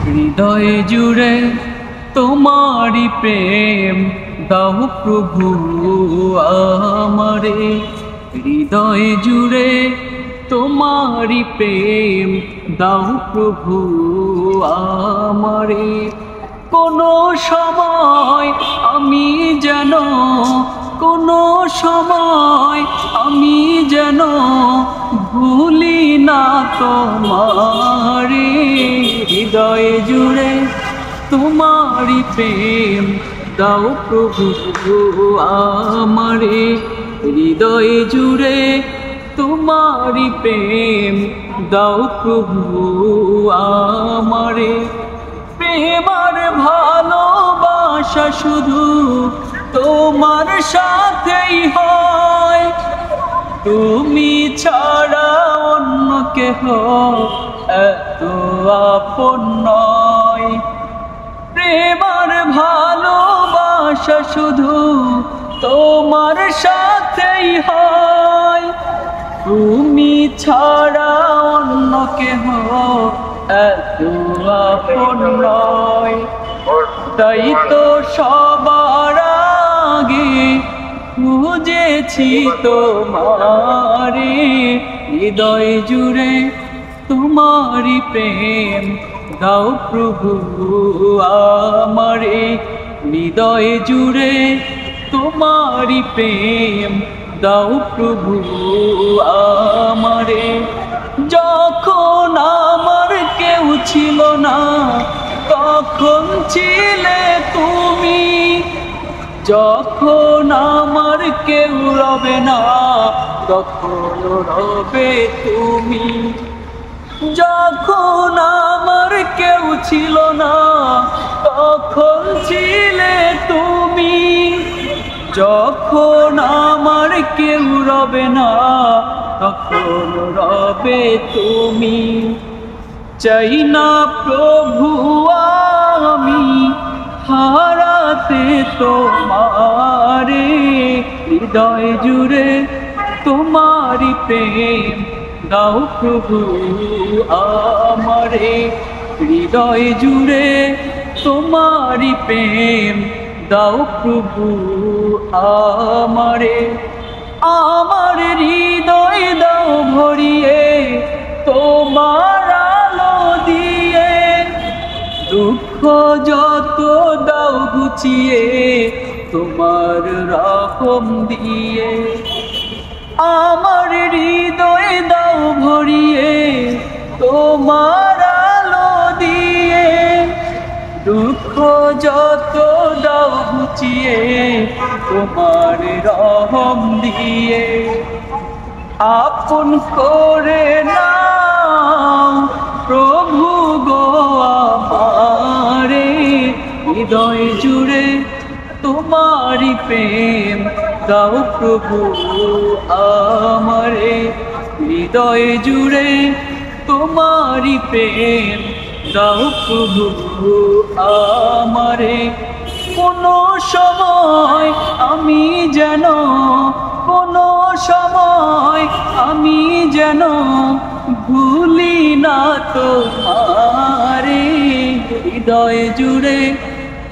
হৃদয় জুড়ে তোমারি প্রেম দাও প্রভু আমারে। হৃদয় জুড়ে তোমারি প্রেম দাও প্রভু আমারে। কোনো সময় আমি যেন, কোনো সময় আমি যেন ভুলি না তোমারে। হৃদয় জুড়ে তোমারি প্রেম দাও প্রভু আমারে। হৃদয় জুড়ে তোমারি প্রেম দাও প্রভু আমারে। প্রেম আর ভালোবাসা শুধু তোমার সাথেই হয়, তুমি ছাড়া অন্য কেহ এত আপন নয়। প্রেম আর ভালোবাসা শুধু তোমার সাথেই হয়, তুমি ছাড়া অন্য কেহ এত আপন নয়। তাই তো সবার আগে খুঁজেছি তোমারে। হৃদয় জুড়ে তোমারি প্রেম দাও প্রভু আমারে। হৃদয় জুড়ে তোমারি প্রেম দাও প্রভু আমারে। যখন আমার কেউ ছিল না তখন ছিলে তুমি, যখন আমার কেউ রবে না তখন রবে তুমি। যখন আমার কেউ ছিল না তখন ছিলে তুমি, যখন আমার কেউ রবে না তখন রবে তুমি। চাই না প্রভু আমি হারাতে তোমারে। হৃদয় জুড়ে তোমারি প্রেম দাও প্রভু আমারে। হৃদয় জুড়ে তোমারি প্রেম দাও প্রভু আমারে। আমার হৃদয় দাও ভরিয়ে তোমার আলো দিয়ে, দুঃখ যত দাও গুছিয়ে তোমার রহম দিয়ে। আমার হৃদয় দাও ভরিয়ে তোমার আলো দিয়ে, দুঃখ যত দাও গুছিয়ে তোমার রহম দিয়ে। আপন করে নাও প্রভু গো আমারে। হৃদয় জুড়ে তোমারি প্রেম দাও প্রভু আমারে। হৃদয় জুড়ে তোমারি প্রেম দাও প্রভু আমারে। কোনো সময় আমি যেন, কোনো সময় আমি যেন ভুলি না তোমারে। হৃদয় জুড়ে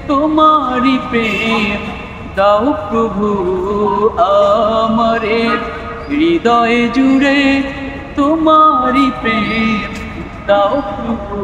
তোমারি প্রেম দাও প্রভু আমারে। হৃদয় জুড়ে তোমারি প্রেম দাও প্রভু